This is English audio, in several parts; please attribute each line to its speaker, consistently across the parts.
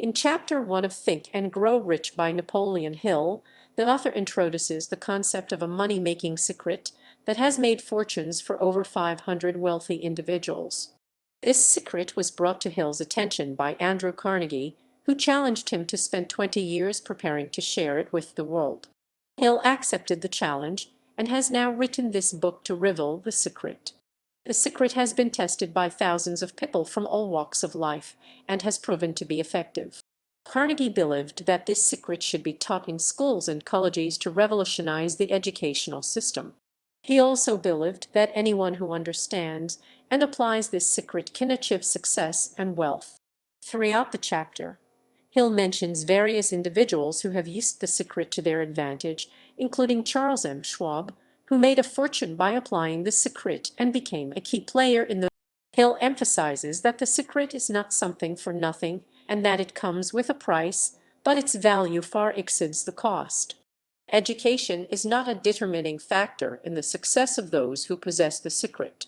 Speaker 1: In Chapter 1 of Think and Grow Rich by Napoleon Hill, the author introduces the concept of a money-making secret that has made fortunes for over 500 wealthy individuals. This secret was brought to Hill's attention by Andrew Carnegie, who challenged him to spend 20 years preparing to share it with the world. Hill accepted the challenge and has now written this book to reveal the secret. The secret has been tested by thousands of people from all walks of life and has proven to be effective. Carnegie believed that this secret should be taught in schools and colleges to revolutionize the educational system. He also believed that anyone who understands and applies this secret can achieve success and wealth. Throughout the chapter, Hill mentions various individuals who have used the secret to their advantage, including Charles M. Schwab, who made a fortune by applying the secret and became a key player in the. Hill emphasizes that the secret is not something for nothing and that it comes with a price, but its value far exceeds the cost. Education is not a determining factor in the success of those who possess the secret.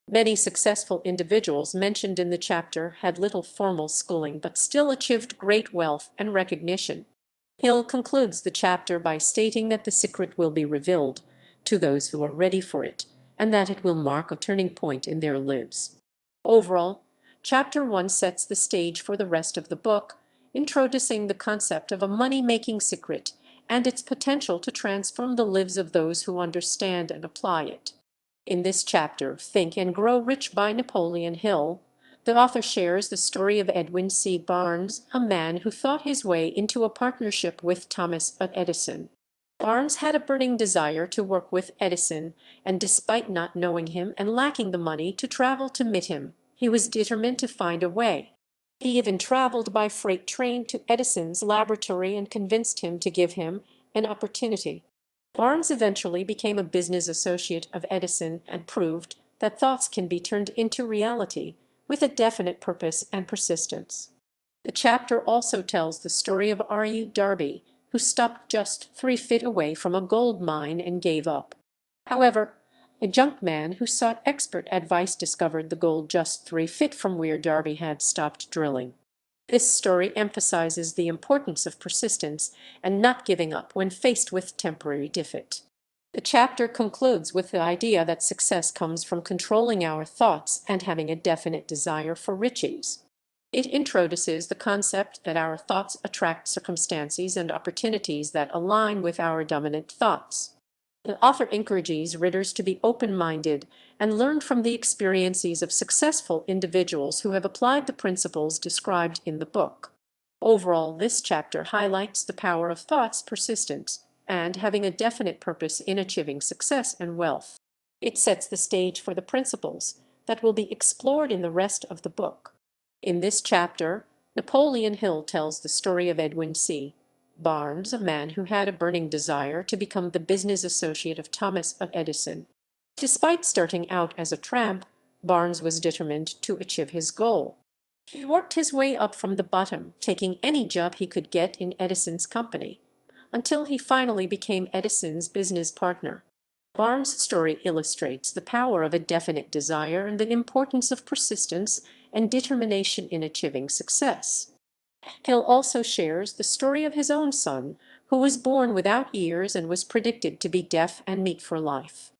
Speaker 1: Many successful individuals mentioned in the chapter had little formal schooling but still achieved great wealth and recognition. Hill concludes the chapter by stating that the secret will be revealed to those who are ready for it, and that it will mark a turning point in their lives. Overall, Chapter 1 sets the stage for the rest of the book, introducing the concept of a money-making secret and its potential to transform the lives of those who understand and apply it. In this chapter, Think and Grow Rich by Napoleon Hill, the author shares the story of Edwin C. Barnes, a man who thought his way into a partnership with Thomas Edison. Barnes had a burning desire to work with Edison, and despite not knowing him and lacking the money to travel to meet him, he was determined to find a way. He even traveled by freight train to Edison's laboratory and convinced him to give him an opportunity. Barnes eventually became a business associate of Edison and proved that thoughts can be turned into reality with a definite purpose and persistence. The chapter also tells the story of R.U. Darby, who stopped just 3 feet away from a gold mine and gave up. However, a junk man who sought expert advice discovered the gold just 3 feet from where Darby had stopped drilling. This story emphasizes the importance of persistence and not giving up when faced with temporary defeat. The chapter concludes with the idea that success comes from controlling our thoughts and having a definite desire for riches. It introduces the concept that our thoughts attract circumstances and opportunities that align with our dominant thoughts. The author encourages readers to be open-minded and learn from the experiences of successful individuals who have applied the principles described in the book. Overall, this chapter highlights the power of thought's persistence and having a definite purpose in achieving success and wealth. It sets the stage for the principles that will be explored in the rest of the book. In this chapter, Napoleon Hill tells the story of Edwin C. Barnes, a man who had a burning desire to become the business associate of Thomas Edison. Despite starting out as a tramp, Barnes was determined to achieve his goal. He worked his way up from the bottom, taking any job he could get in Edison's company, until he finally became Edison's business partner. Barnes' story illustrates the power of a definite desire and the importance of persistence and determination in achieving success. Hill also shares the story of his own son, who was born without ears and was predicted to be deaf and mute for life.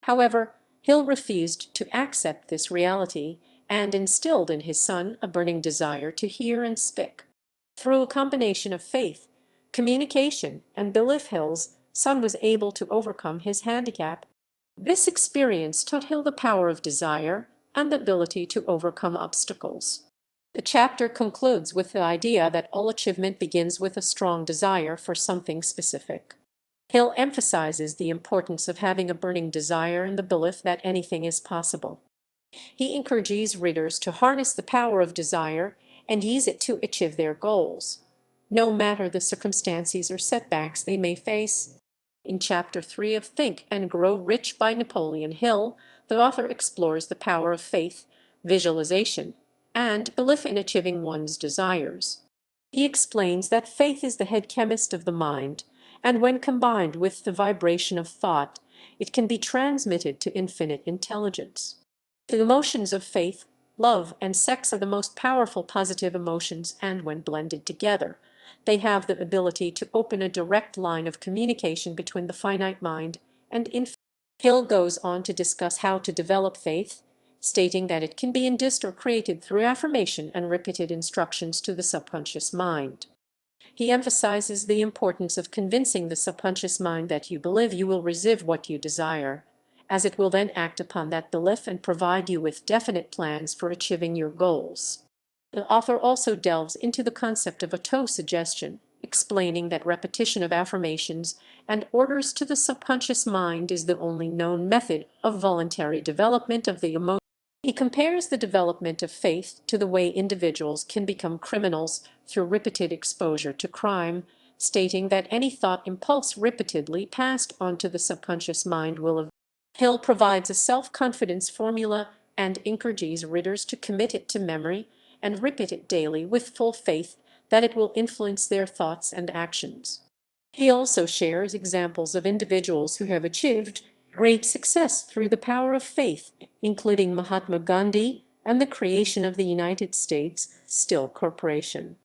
Speaker 1: However, Hill refused to accept this reality and instilled in his son a burning desire to hear and speak. Through a combination of faith, communication, and belief, Hill's son was able to overcome his handicap. This experience taught Hill the power of desire and the ability to overcome obstacles. The chapter concludes with the idea that all achievement begins with a strong desire for something specific. Hill emphasizes the importance of having a burning desire and the belief that anything is possible. He encourages readers to harness the power of desire and use it to achieve their goals, no matter the circumstances or setbacks they may face. In Chapter 3 of Think and Grow Rich by Napoleon Hill, the author explores the power of faith, visualization, and belief in achieving one's desires. He explains that faith is the head chemist of the mind, and when combined with the vibration of thought, it can be transmitted to infinite intelligence. The emotions of faith, Love and sex are the most powerful positive emotions, and when blended together, they have the ability to open a direct line of communication between the finite mind and infinite. Hill goes on to discuss how to develop faith, stating that it can be induced or created through affirmation and repeated instructions to the subconscious mind. He emphasizes the importance of convincing the subconscious mind that you believe you will receive what you desire, as it will then act upon that belief and provide you with definite plans for achieving your goals. The author also delves into the concept of autosuggestion, explaining that repetition of affirmations and orders to the subconscious mind is the only known method of voluntary development of the emotion. He compares the development of faith to the way individuals can become criminals through repeated exposure to crime, stating that any thought impulse repeatedly passed on to the subconscious mind will. Hill provides a self-confidence formula and encourages readers to commit it to memory and repeat it daily with full faith that it will influence their thoughts and actions. He also shares examples of individuals who have achieved great success through the power of faith, including Mahatma Gandhi and the creation of the United States Steel Corporation.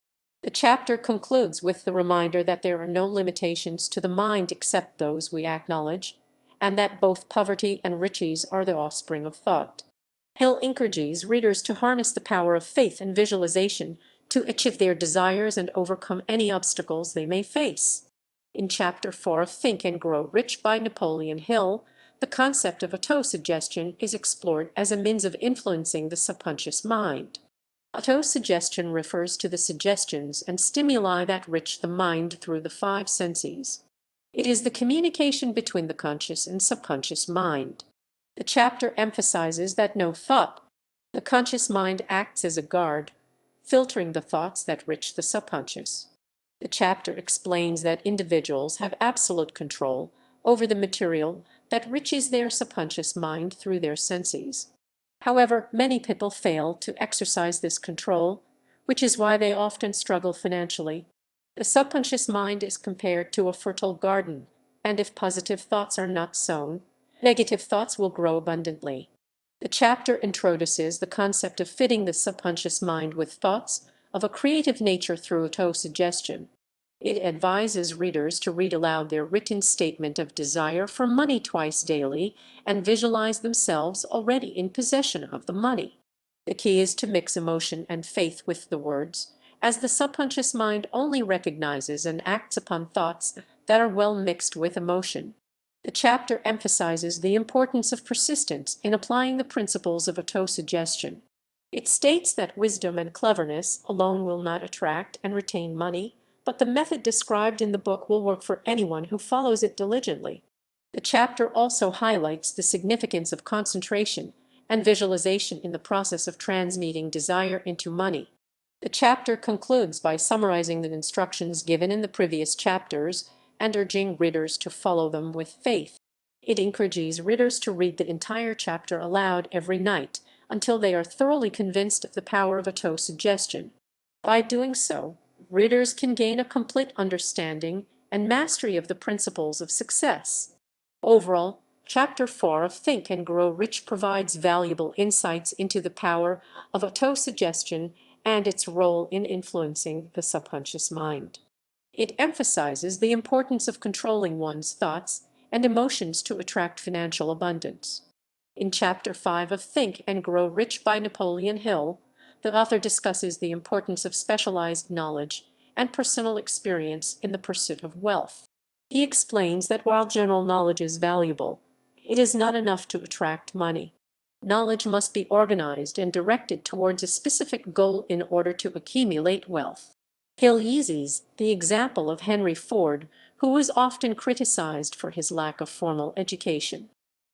Speaker 1: The chapter concludes with the reminder that there are no limitations to the mind except those we acknowledge, and that both poverty and riches are the offspring of thought. Hill encourages readers to harness the power of faith and visualization to achieve their desires and overcome any obstacles they may face. In Chapter 4 of Think and Grow Rich by Napoleon Hill, the concept of autosuggestion is explored as a means of influencing the subconscious mind. Autosuggestion refers to the suggestions and stimuli that reach the mind through the five senses. It is the communication between the conscious and subconscious mind. The chapter emphasizes that no thought, the conscious mind acts as a guard, filtering the thoughts that reach the subconscious. The chapter explains that individuals have absolute control over the material that reaches their subconscious mind through their senses. However, many people fail to exercise this control, which is why they often struggle financially. The subconscious mind is compared to a fertile garden, and if positive thoughts are not sown, negative thoughts will grow abundantly. The chapter introduces the concept of fitting the subconscious mind with thoughts of a creative nature through autosuggestion. It advises readers to read aloud their written statement of desire for money twice daily and visualize themselves already in possession of the money. The key is to mix emotion and faith with the words, as the subconscious mind only recognizes and acts upon thoughts that are well mixed with emotion. The chapter emphasizes the importance of persistence in applying the principles of autosuggestion. It states that wisdom and cleverness alone will not attract and retain money, but the method described in the book will work for anyone who follows it diligently. The chapter also highlights the significance of concentration and visualization in the process of transmuting desire into money. The chapter concludes by summarizing the instructions given in the previous chapters and urging readers to follow them with faith. It encourages readers to read the entire chapter aloud every night until they are thoroughly convinced of the power of autosuggestion. By doing so, readers can gain a complete understanding and mastery of the principles of success. Overall, Chapter 4 of Think and Grow Rich provides valuable insights into the power of autosuggestion and its role in influencing the subconscious mind. It emphasizes the importance of controlling one's thoughts and emotions to attract financial abundance. In Chapter 5 of Think and Grow Rich by Napoleon Hill, the author discusses the importance of specialized knowledge and personal experience in the pursuit of wealth. He explains that while general knowledge is valuable, it is not enough to attract money. Knowledge must be organized and directed towards a specific goal in order to accumulate wealth. Hill uses the example of Henry Ford, who was often criticized for his lack of formal education.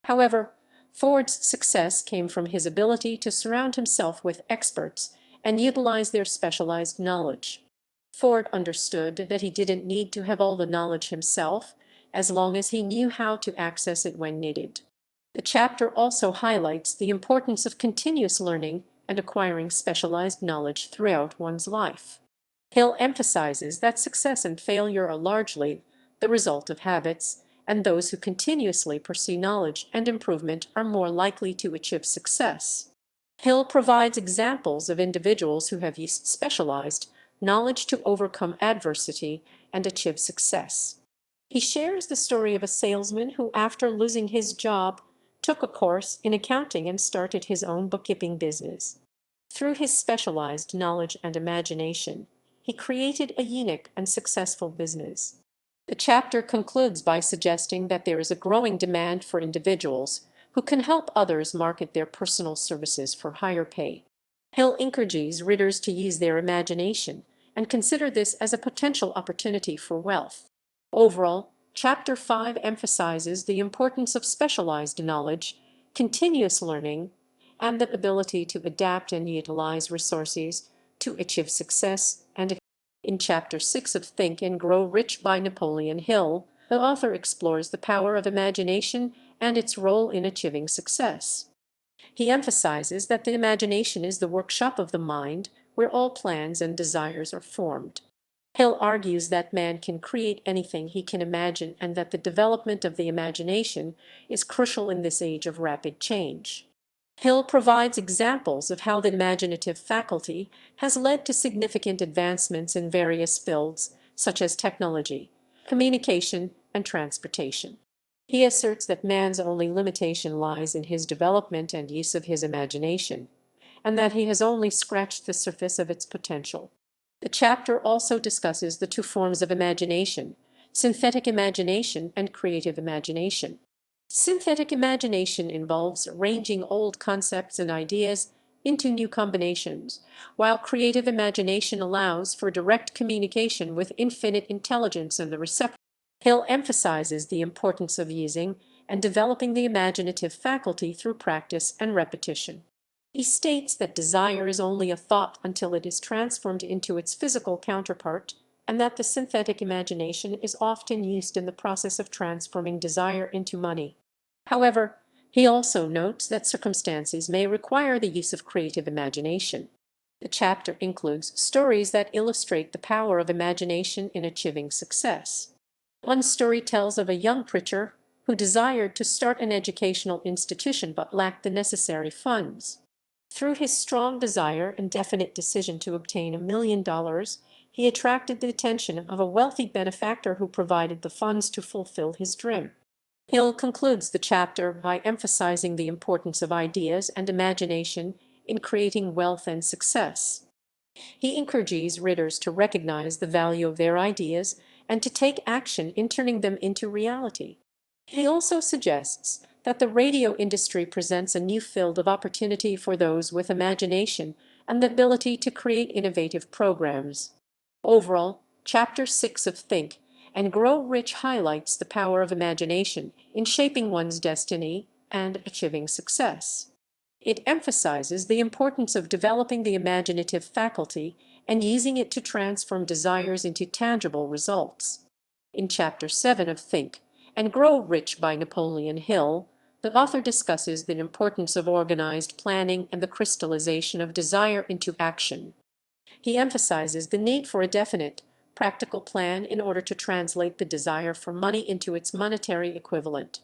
Speaker 1: However, Ford's success came from his ability to surround himself with experts and utilize their specialized knowledge. Ford understood that he didn't need to have all the knowledge himself, as long as he knew how to access it when needed. The chapter also highlights the importance of continuous learning and acquiring specialized knowledge throughout one's life. Hill emphasizes that success and failure are largely the result of habits, and those who continuously pursue knowledge and improvement are more likely to achieve success. Hill provides examples of individuals who have used specialized knowledge to overcome adversity and achieve success. He shares the story of a salesman who, after losing his job, took a course in accounting and started his own bookkeeping business. Through his specialized knowledge and imagination, he created a unique and successful business. The chapter concludes by suggesting that there is a growing demand for individuals who can help others market their personal services for higher pay. Hill encourages readers to use their imagination and consider this as a potential opportunity for wealth. Overall, Chapter 5 emphasizes the importance of specialized knowledge, continuous learning, and the ability to adapt and utilize resources to achieve success. And in Chapter 6 of Think and Grow Rich by Napoleon Hill, the author explores the power of imagination and its role in achieving success. He emphasizes that the imagination is the workshop of the mind where all plans and desires are formed. Hill argues that man can create anything he can imagine and that the development of the imagination is crucial in this age of rapid change. Hill provides examples of how the imaginative faculty has led to significant advancements in various fields, such as technology, communication, and transportation. He asserts that man's only limitation lies in his development and use of his imagination, and that he has only scratched the surface of its potential. The chapter also discusses the two forms of imagination: synthetic imagination and creative imagination. Synthetic imagination involves arranging old concepts and ideas into new combinations, while creative imagination allows for direct communication with infinite intelligence and the receptor. Hill emphasizes the importance of using and developing the imaginative faculty through practice and repetition. He states that desire is only a thought until it is transformed into its physical counterpart, and that the synthetic imagination is often used in the process of transforming desire into money. However, he also notes that circumstances may require the use of creative imagination. The chapter includes stories that illustrate the power of imagination in achieving success. One story tells of a young preacher who desired to start an educational institution but lacked the necessary funds. Through his strong desire and definite decision to obtain $1 million, he attracted the attention of a wealthy benefactor who provided the funds to fulfill his dream. Hill concludes the chapter by emphasizing the importance of ideas and imagination in creating wealth and success. He encourages readers to recognize the value of their ideas and to take action in turning them into reality. He also suggests that the radio industry presents a new field of opportunity for those with imagination and the ability to create innovative programs. Overall, Chapter 6 of Think and Grow Rich highlights the power of imagination in shaping one's destiny and achieving success. It emphasizes the importance of developing the imaginative faculty and using it to transform desires into tangible results. In Chapter 7 of Think and Grow Rich by Napoleon Hill, the author discusses the importance of organized planning and the crystallization of desire into action. He emphasizes the need for a definite, practical plan in order to translate the desire for money into its monetary equivalent.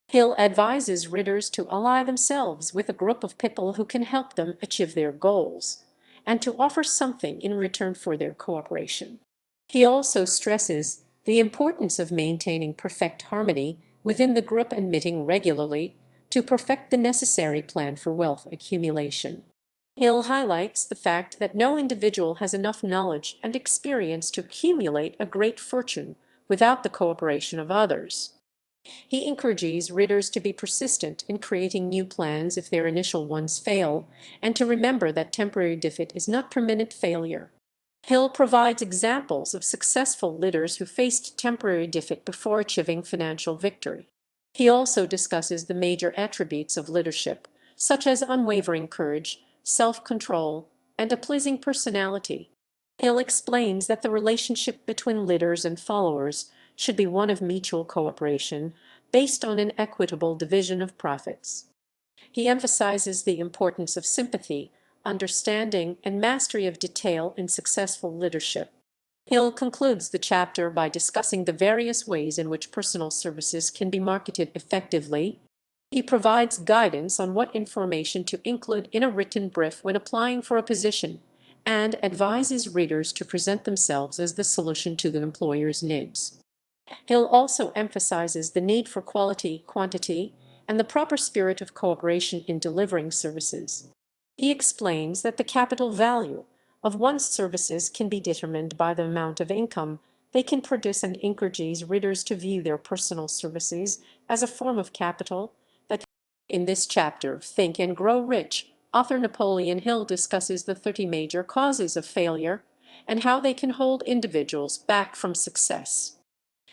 Speaker 1: Hill advises readers to ally themselves with a group of people who can help them achieve their goals, and to offer something in return for their cooperation. He also stresses the importance of maintaining perfect harmony within the group and meeting regularly to perfect the necessary plan for wealth accumulation. Hill highlights the fact that no individual has enough knowledge and experience to accumulate a great fortune without the cooperation of others. He encourages readers to be persistent in creating new plans if their initial ones fail, and to remember that temporary defeat is not permanent failure. Hill provides examples of successful leaders who faced temporary defeat before achieving financial victory. He also discusses the major attributes of leadership, such as unwavering courage, self-control, and a pleasing personality. Hill explains that the relationship between leaders and followers should be one of mutual cooperation, based on an equitable division of profits. He emphasizes the importance of sympathy, understanding, and mastery of detail in successful leadership. Hill concludes the chapter by discussing the various ways in which personal services can be marketed effectively. He provides guidance on what information to include in a written brief when applying for a position, and advises readers to present themselves as the solution to the employer's needs. Hill also emphasizes the need for quality, quantity, and the proper spirit of cooperation in delivering services. He explains that the capital value of one's services can be determined by the amount of income they can produce, and encourages readers to view their personal services as a form of capital that. In this chapter, Think and Grow Rich, author Napoleon Hill discusses the 30 major causes of failure and how they can hold individuals back from success.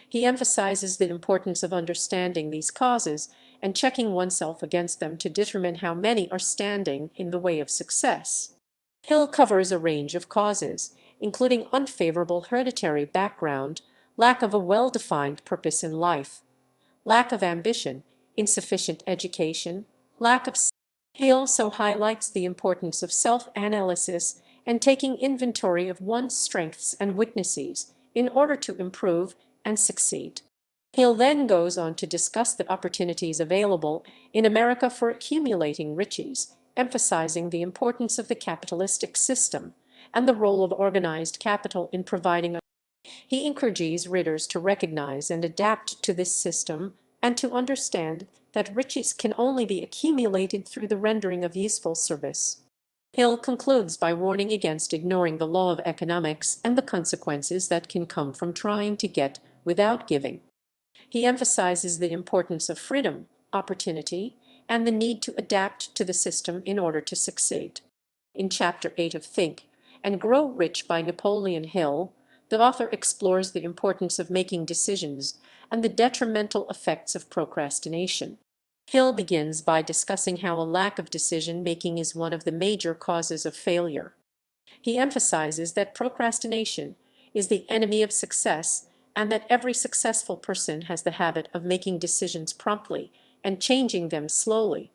Speaker 1: He emphasizes the importance of understanding these causes and checking oneself against them to determine how many are standing in the way of success. Hill covers a range of causes, including unfavorable hereditary background, lack of a well-defined purpose in life, lack of ambition, insufficient education, lack of. He also highlights the importance of self-analysis and taking inventory of one's strengths and weaknesses in order to improve and succeed. Hill then goes on to discuss the opportunities available in America for accumulating riches, emphasizing the importance of the capitalistic system and the role of organized capital in providing. He encourages readers to recognize and adapt to this system and to understand that riches can only be accumulated through the rendering of useful service. Hill concludes by warning against ignoring the law of economics and the consequences that can come from trying to get without giving. He emphasizes the importance of freedom, opportunity, and the need to adapt to the system in order to succeed. In Chapter 8 of Think and Grow Rich by Napoleon Hill, the author explores the importance of making decisions and the detrimental effects of procrastination. Hill begins by discussing how a lack of decision-making is one of the major causes of failure. He emphasizes that procrastination is the enemy of success and that every successful person has the habit of making decisions promptly and changing them slowly.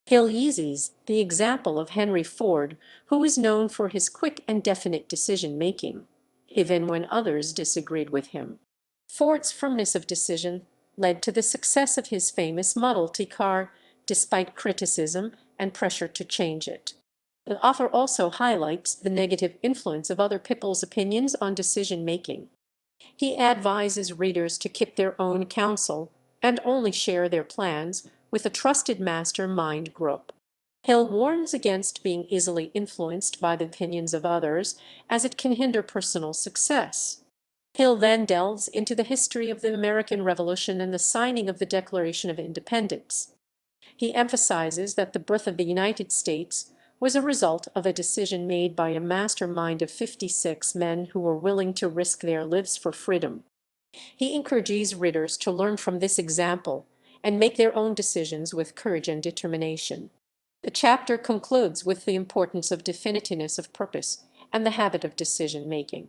Speaker 1: Hill uses the example of Henry Ford, who is known for his quick and definite decision-making, even when others disagreed with him. Ford's firmness of decision led to the success of his famous Model T car, despite criticism and pressure to change it. The author also highlights the negative influence of other people's opinions on decision-making. He advises readers to keep their own counsel and only share their plans with a trusted mastermind group. Hill warns against being easily influenced by the opinions of others, as it can hinder personal success. Hill then delves into the history of the American Revolution and the signing of the Declaration of Independence. He emphasizes that the birth of the United States was a result of a decision made by a mastermind of 56 men who were willing to risk their lives for freedom. He encourages readers to learn from this example and make their own decisions with courage and determination. The chapter concludes with the importance of definitiveness of purpose and the habit of decision-making.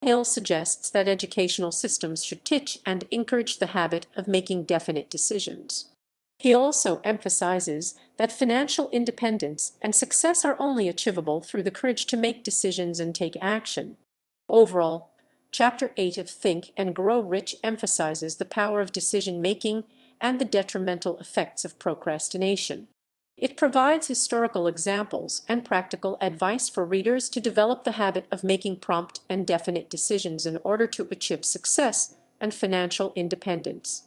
Speaker 1: Hill suggests that educational systems should teach and encourage the habit of making definite decisions. He also emphasizes that financial independence and success are only achievable through the courage to make decisions and take action. Overall, Chapter 8 of Think and Grow Rich emphasizes the power of decision-making and the detrimental effects of procrastination. It provides historical examples and practical advice for readers to develop the habit of making prompt and definite decisions in order to achieve success and financial independence.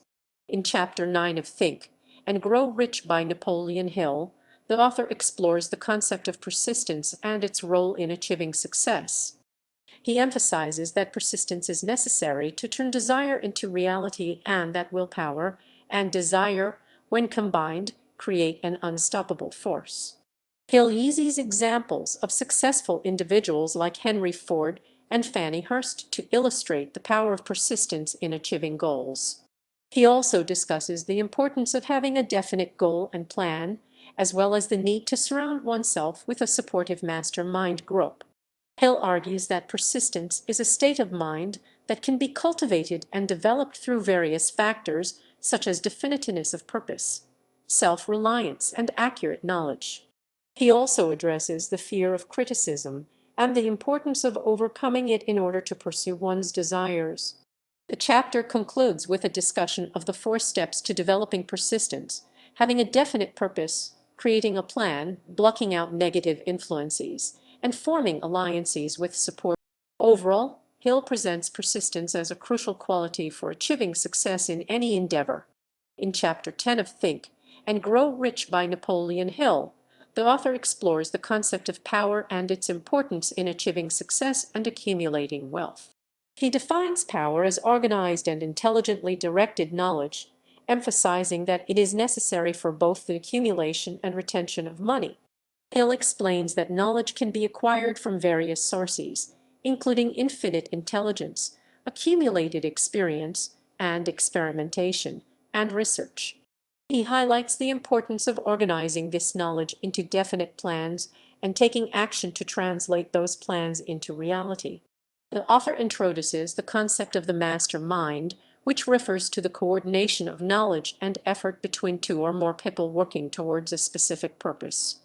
Speaker 1: In Chapter 9 of Think and Grow Rich by Napoleon Hill, the author explores the concept of persistence and its role in achieving success. He emphasizes that persistence is necessary to turn desire into reality and that willpower and desire, when combined, create an unstoppable force. Hill uses examples of successful individuals like Henry Ford and Fannie Hurst to illustrate the power of persistence in achieving goals. He also discusses the importance of having a definite goal and plan, as well as the need to surround oneself with a supportive mastermind group. Hill argues that persistence is a state of mind that can be cultivated and developed through various factors such as definitiveness of purpose, self-reliance, and accurate knowledge. He also addresses the fear of criticism and the importance of overcoming it in order to pursue one's desires. The chapter concludes with a discussion of the 4 steps to developing persistence, having a definite purpose, creating a plan, blocking out negative influences, and forming alliances with support. Overall, Hill presents persistence as a crucial quality for achieving success in any endeavor. In Chapter 10 of Think and Grow Rich by Napoleon Hill, the author explores the concept of power and its importance in achieving success and accumulating wealth. He defines power as organized and intelligently directed knowledge, emphasizing that it is necessary for both the accumulation and retention of money. Hill explains that knowledge can be acquired from various sources, including infinite intelligence, accumulated experience, and experimentation, and research. He highlights the importance of organizing this knowledge into definite plans and taking action to translate those plans into reality. The author introduces the concept of the master mind, which refers to the coordination of knowledge and effort between two or more people working towards a specific purpose.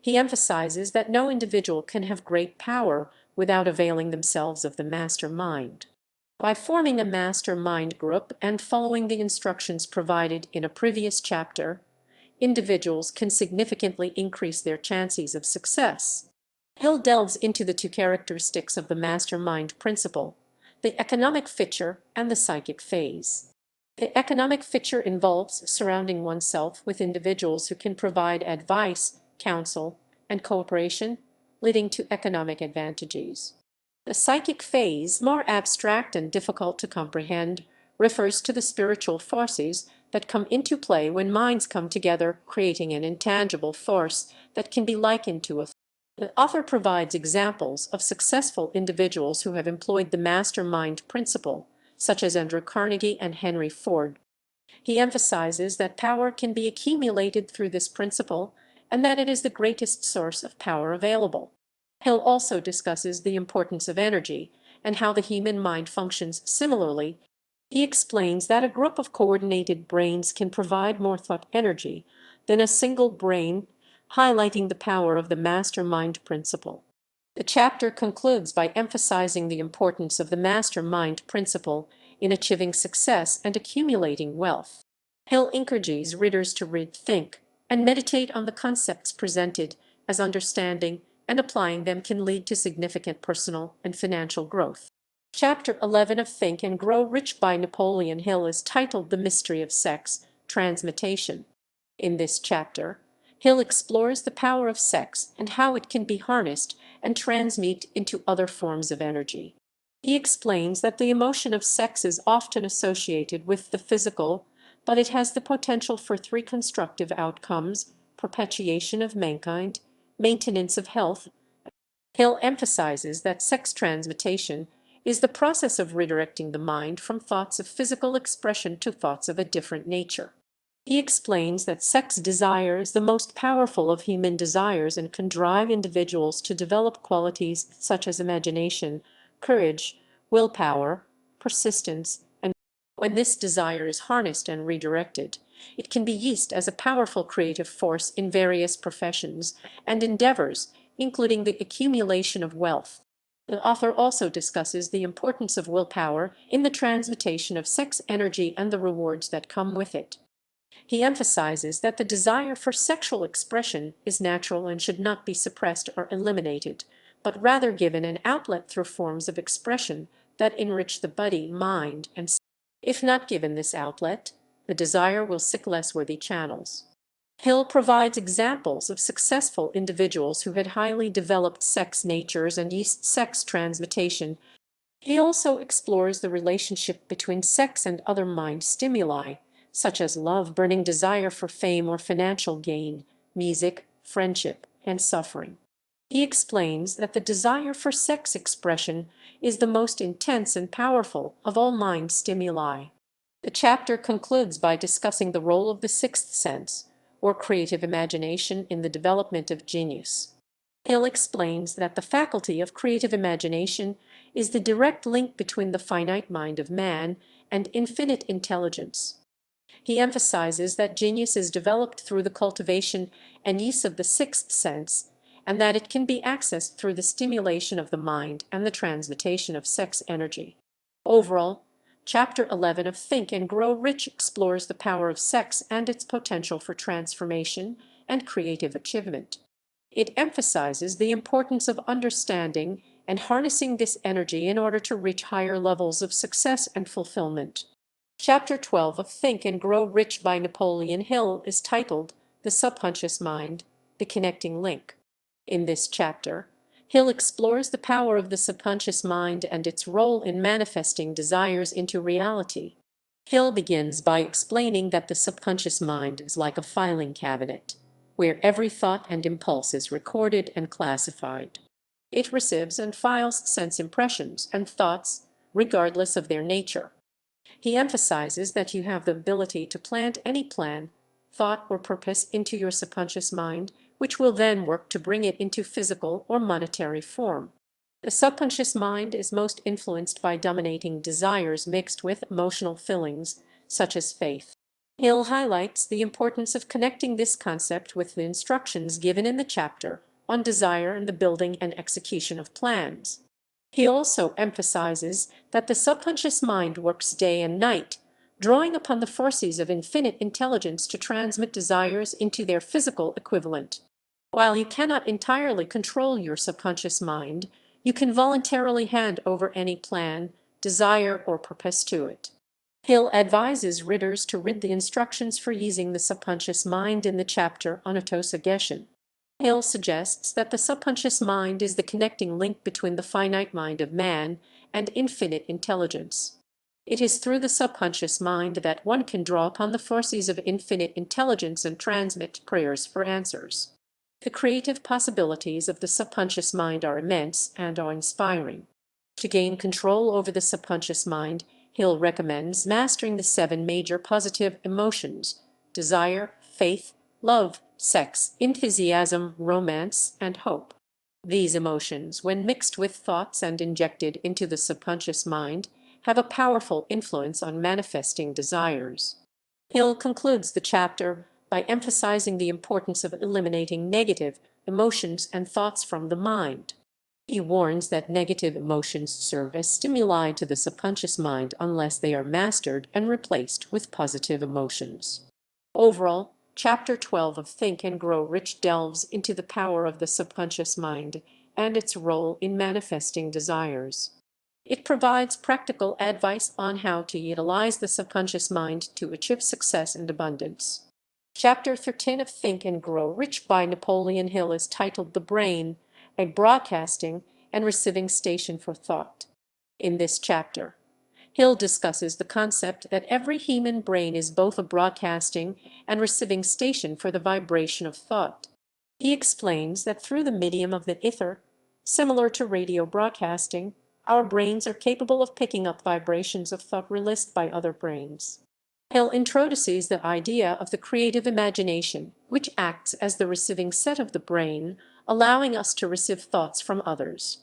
Speaker 1: He emphasizes that no individual can have great power without availing themselves of the master mind. By forming a master mind group and following the instructions provided in a previous chapter, individuals can significantly increase their chances of success. Hill delves into the two characteristics of the mastermind principle, the economic feature and the psychic phase. The economic feature involves surrounding oneself with individuals who can provide advice, counsel, and cooperation, leading to economic advantages. The psychic phase, more abstract and difficult to comprehend, refers to the spiritual forces that come into play when minds come together, creating an intangible force that can be likened to a. The author provides examples of successful individuals who have employed the mastermind principle, such as Andrew Carnegie and Henry Ford. He emphasizes that power can be accumulated through this principle and that it is the greatest source of power available. Hill also discusses the importance of energy and how the human mind functions similarly. He explains that a group of coordinated brains can provide more thought energy than a single brain, highlighting the power of the mastermind principle. The chapter concludes by emphasizing the importance of the mastermind principle in achieving success and accumulating wealth. Hill encourages readers to read, think, and meditate on the concepts presented, as understanding and applying them can lead to significant personal and financial growth. Chapter 11 of Think and Grow Rich by Napoleon Hill is titled The Mystery of Sex Transmutation. In this chapter, Hill explores the power of sex and how it can be harnessed and transmute into other forms of energy. He explains that the emotion of sex is often associated with the physical, but it has the potential for three constructive outcomes: perpetuation of mankind, maintenance of health. Hill emphasizes that sex transmutation is the process of redirecting the mind from thoughts of physical expression to thoughts of a different nature. He explains that sex desire is the most powerful of human desires and can drive individuals to develop qualities such as imagination, courage, willpower, persistence, and when this desire is harnessed and redirected, it can be used as a powerful creative force in various professions and endeavors, including the accumulation of wealth. The author also discusses the importance of willpower in the transmutation of sex energy and the rewards that come with it. He emphasizes that the desire for sexual expression is natural and should not be suppressed or eliminated, but rather given an outlet through forms of expression that enrich the body, mind, and spirit. If not given this outlet, the desire will seek less worthy channels. Hill provides examples of successful individuals who had highly developed sex natures and used sex transmutation. He also explores the relationship between sex and other mind stimuli, such as love, burning desire for fame or financial gain, music, friendship, and suffering. He explains that the desire for sex expression is the most intense and powerful of all mind stimuli. The chapter concludes by discussing the role of the sixth sense, or creative imagination, in the development of genius. Hill explains that the faculty of creative imagination is the direct link between the finite mind of man and infinite intelligence. He emphasizes that genius is developed through the cultivation and use of the sixth sense, and that it can be accessed through the stimulation of the mind and the transmutation of sex energy. Overall, Chapter 11 of Think and Grow Rich explores the power of sex and its potential for transformation and creative achievement. It emphasizes the importance of understanding and harnessing this energy in order to reach higher levels of success and fulfillment. Chapter 12 of Think and Grow Rich by Napoleon Hill is titled The Subconscious Mind, the Connecting Link. In this chapter, Hill explores the power of the subconscious mind and its role in manifesting desires into reality. Hill begins by explaining that the subconscious mind is like a filing cabinet, where every thought and impulse is recorded and classified. It receives and files sense impressions and thoughts, regardless of their nature. He emphasizes that you have the ability to plant any plan, thought, or purpose into your subconscious mind, which will then work to bring it into physical or monetary form. The subconscious mind is most influenced by dominating desires mixed with emotional feelings, such as faith. Hill highlights the importance of connecting this concept with the instructions given in the chapter on desire and the building and execution of plans. He also emphasizes that the subconscious mind works day and night, drawing upon the forces of infinite intelligence to transmit desires into their physical equivalent. While you cannot entirely control your subconscious mind, you can voluntarily hand over any plan, desire, or purpose to it. Hill advises readers to read the instructions for using the subconscious mind in the chapter on autosuggestion. Hill suggests that the subconscious mind is the connecting link between the finite mind of man and infinite intelligence. It is through the subconscious mind that one can draw upon the forces of infinite intelligence and transmit prayers for answers. The creative possibilities of the subconscious mind are immense and awe-inspiring. To gain control over the subconscious mind, Hill recommends mastering the 7 major positive emotions: desire, faith, love, sex, enthusiasm, romance, and hope. These emotions, when mixed with thoughts and injected into the subconscious mind, have a powerful influence on manifesting desires. Hill concludes the chapter by emphasizing the importance of eliminating negative emotions and thoughts from the mind. He warns that negative emotions serve as stimuli to the subconscious mind unless they are mastered and replaced with positive emotions. Overall, Chapter 12 of Think and Grow Rich delves into the power of the subconscious mind and its role in manifesting desires. It provides practical advice on how to utilize the subconscious mind to achieve success and abundance. Chapter 13 of Think and Grow Rich by Napoleon Hill is titled The Brain, a Broadcasting and Receiving Station for Thought. In this chapter, Hill discusses the concept that every human brain is both a broadcasting and receiving station for the vibration of thought. He explains that through the medium of the ether, similar to radio broadcasting, our brains are capable of picking up vibrations of thought released by other brains. Hill introduces the idea of the creative imagination, which acts as the receiving set of the brain, allowing us to receive thoughts from others.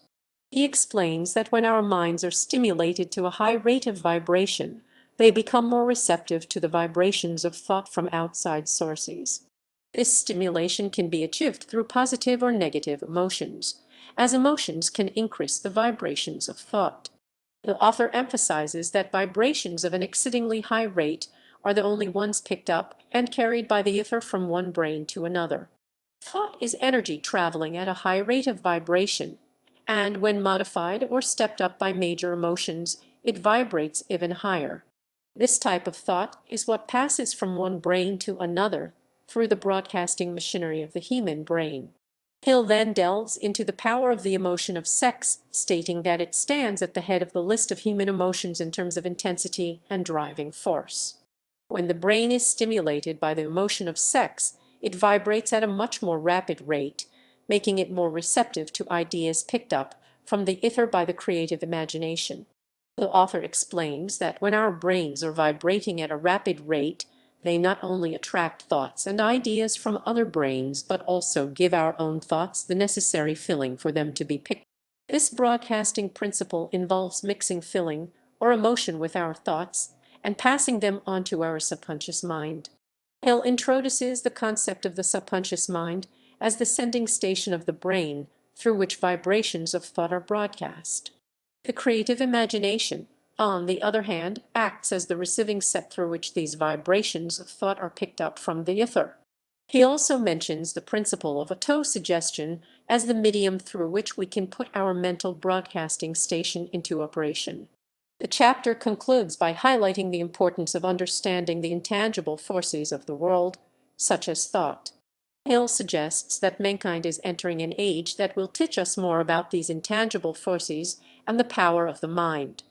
Speaker 1: He explains that when our minds are stimulated to a high rate of vibration, they become more receptive to the vibrations of thought from outside sources. This stimulation can be achieved through positive or negative emotions, as emotions can increase the vibrations of thought. The author emphasizes that vibrations of an exceedingly high rate are the only ones picked up and carried by the ether from one brain to another. Thought is energy traveling at a high rate of vibration, and when modified or stepped up by major emotions, it vibrates even higher. This type of thought is what passes from one brain to another through the broadcasting machinery of the human brain. Hill then delves into the power of the emotion of sex, stating that it stands at the head of the list of human emotions in terms of intensity and driving force. When the brain is stimulated by the emotion of sex, it vibrates at a much more rapid rate, making it more receptive to ideas picked up from the ether by the creative imagination. The author explains that when our brains are vibrating at a rapid rate, they not only attract thoughts and ideas from other brains, but also give our own thoughts the necessary filling for them to be picked up. This broadcasting principle involves mixing feeling or emotion with our thoughts and passing them on to our subconscious mind. Hill introduces the concept of the subconscious mind as the sending station of the brain through which vibrations of thought are broadcast. The creative imagination, on the other hand, acts as the receiving set through which these vibrations of thought are picked up from the ether. He also mentions the principle of autosuggestion as the medium through which we can put our mental broadcasting station into operation. The chapter concludes by highlighting the importance of understanding the intangible forces of the world, such as thought. Hill suggests that mankind is entering an age that will teach us more about these intangible forces and the power of the mind.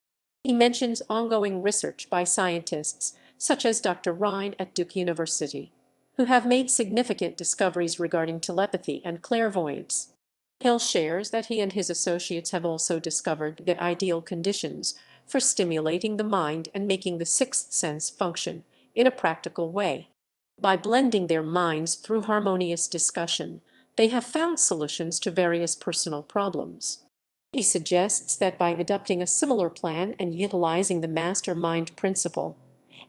Speaker 1: He mentions ongoing research by scientists, such as Dr. Ryan at Duke University, who have made significant discoveries regarding telepathy and clairvoyance. Hill shares that he and his associates have also discovered the ideal conditions for stimulating the mind and making the sixth sense function in a practical way. By blending their minds through harmonious discussion, they have found solutions to various personal problems. He suggests that by adopting a similar plan and utilizing the mastermind principle,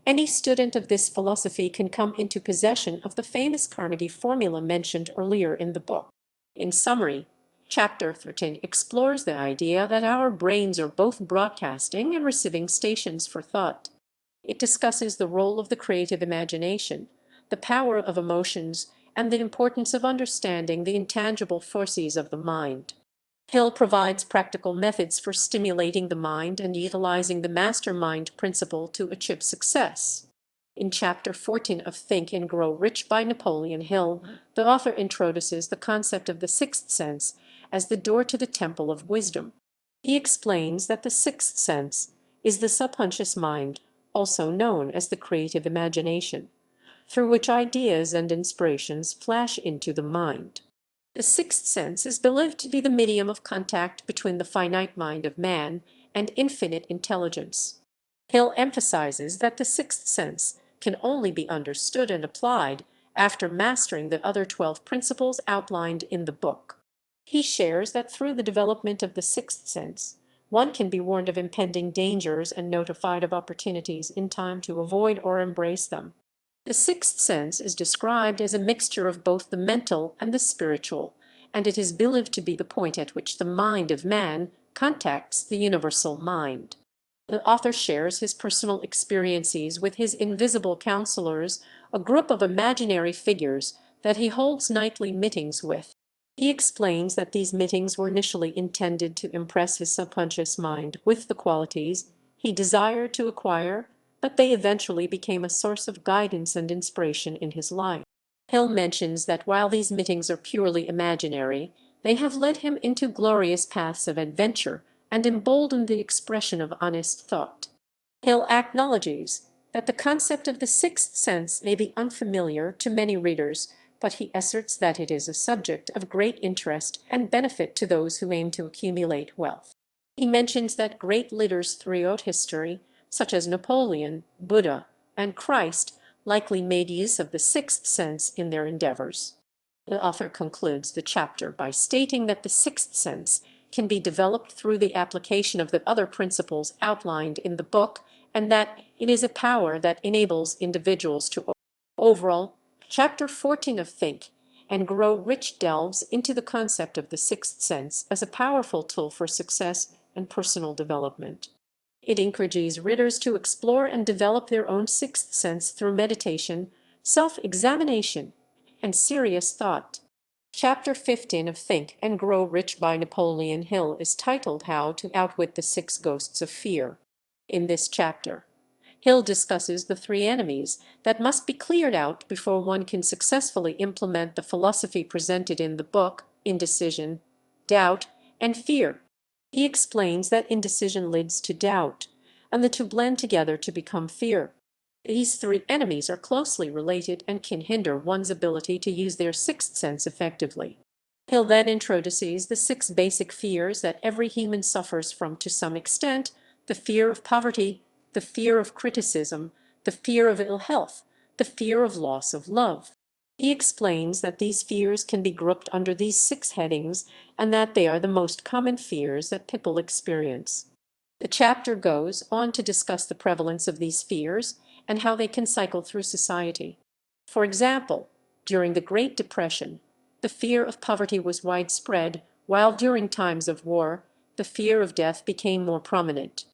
Speaker 1: any student of this philosophy can come into possession of the famous Carnegie formula mentioned earlier in the book. In summary, Chapter 13 explores the idea that our brains are both broadcasting and receiving stations for thought. It discusses the role of the creative imagination, the power of emotions, and the importance of understanding the intangible forces of the mind. Hill provides practical methods for stimulating the mind and utilizing the mastermind principle to achieve success. In Chapter 14 of Think and Grow Rich by Napoleon Hill, the author introduces the concept of the sixth sense as the door to the temple of wisdom. He explains that the sixth sense is the subconscious mind, also known as the creative imagination, through which ideas and inspirations flash into the mind. The sixth sense is believed to be the medium of contact between the finite mind of man and infinite intelligence. Hill emphasizes that the sixth sense can only be understood and applied after mastering the other 12 principles outlined in the book. He shares that through the development of the sixth sense, one can be warned of impending dangers and notified of opportunities in time to avoid or embrace them. The sixth sense is described as a mixture of both the mental and the spiritual, and it is believed to be the point at which the mind of man contacts the universal mind. The author shares his personal experiences with his invisible counselors, a group of imaginary figures that he holds nightly meetings with. He explains that these meetings were initially intended to impress his subconscious mind with the qualities he desired to acquire, but they eventually became a source of guidance and inspiration in his life. Hill mentions that while these meetings are purely imaginary, they have led him into glorious paths of adventure and emboldened the expression of honest thought. Hill acknowledges that the concept of the sixth sense may be unfamiliar to many readers, but he asserts that it is a subject of great interest and benefit to those who aim to accumulate wealth. He mentions that great leaders throughout history, such as Napoleon, Buddha, and Christ, likely made use of the sixth sense in their endeavors. The author concludes the chapter by stating that the sixth sense can be developed through the application of the other principles outlined in the book, and that it is a power that enables individuals to overall. Chapter 14 of Think and Grow Rich delves into the concept of the sixth sense as a powerful tool for success and personal development. It encourages readers to explore and develop their own sixth sense through meditation, self-examination, and serious thought. Chapter 15 of Think and Grow Rich by Napoleon Hill is titled How to Outwit the Six Ghosts of Fear. In this chapter, Hill discusses the three enemies that must be cleared out before one can successfully implement the philosophy presented in the book: indecision, doubt, and fear. He explains that indecision leads to doubt, and the two blend together to become fear. These three enemies are closely related and can hinder one's ability to use their sixth sense effectively. Hill then introduces the six basic fears that every human suffers from to some extent: the fear of poverty, the fear of criticism, the fear of ill health, the fear of loss of love. He explains that these fears can be grouped under these six headings and that they are the most common fears that people experience. The chapter goes on to discuss the prevalence of these fears and how they can cycle through society. For example, during the Great Depression, the fear of poverty was widespread, while during times of war, the fear of death became more prominent.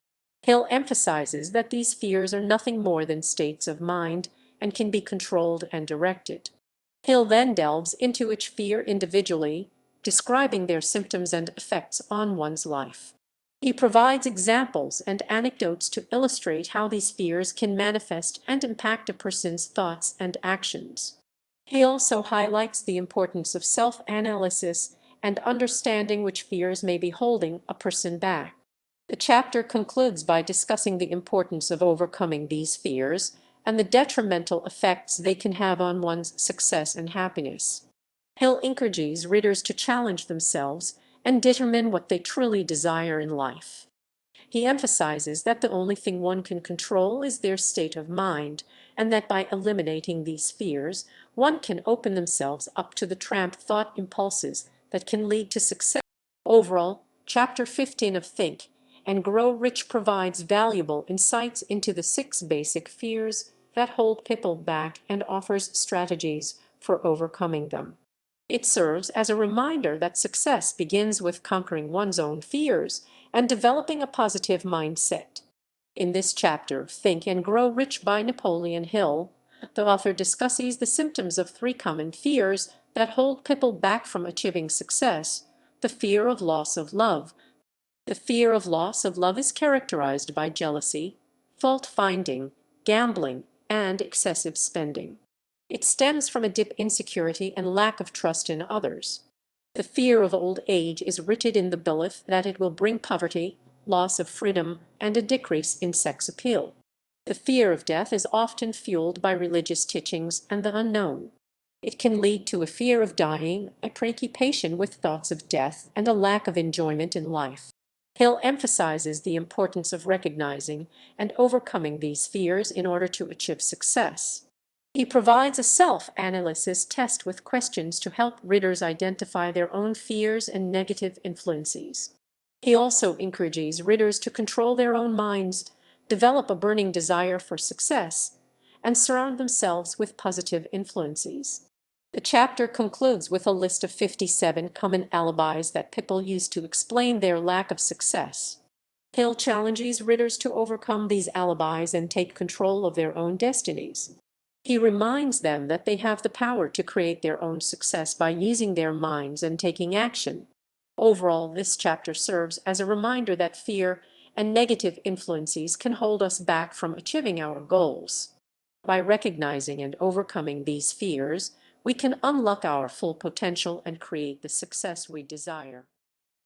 Speaker 1: Hill emphasizes that these fears are nothing more than states of mind and can be controlled and directed. Hill then delves into each fear individually, describing their symptoms and effects on one's life. He provides examples and anecdotes to illustrate how these fears can manifest and impact a person's thoughts and actions. He also highlights the importance of self-analysis and understanding which fears may be holding a person back. The chapter concludes by discussing the importance of overcoming these fears and the detrimental effects they can have on one's success and happiness. Hill encourages readers to challenge themselves and determine what they truly desire in life. He emphasizes that the only thing one can control is their state of mind, and that by eliminating these fears, one can open themselves up to the trapped thought impulses that can lead to success. Overall, Chapter 15 of Think and Grow Rich provides valuable insights into the 6 basic fears that hold people back and offers strategies for overcoming them. It serves as a reminder that success begins with conquering one's own fears and developing a positive mindset. In this chapter of Think and Grow Rich by Napoleon Hill, the author discusses the symptoms of 3 common fears that hold people back from achieving success. The fear of loss of love. The fear of loss of love is characterized by jealousy, fault-finding, gambling, and excessive spending. It stems from a deep insecurity and lack of trust in others. The fear of old age is rooted in the belief that it will bring poverty, loss of freedom, and a decrease in sex appeal. The fear of death is often fueled by religious teachings and the unknown. It can lead to a fear of dying, a preoccupation with thoughts of death, and a lack of enjoyment in life. Hill emphasizes the importance of recognizing and overcoming these fears in order to achieve success. He provides a self-analysis test with questions to help readers identify their own fears and negative influences. He also encourages readers to control their own minds, develop a burning desire for success, and surround themselves with positive influences. The chapter concludes with a list of 57 common alibis that people use to explain their lack of success. Hill challenges readers to overcome these alibis and take control of their own destinies. He reminds them that they have the power to create their own success by using their minds and taking action. Overall, this chapter serves as a reminder that fear and negative influences can hold us back from achieving our goals. By recognizing and overcoming these fears, we can unlock our full potential and create the success we desire.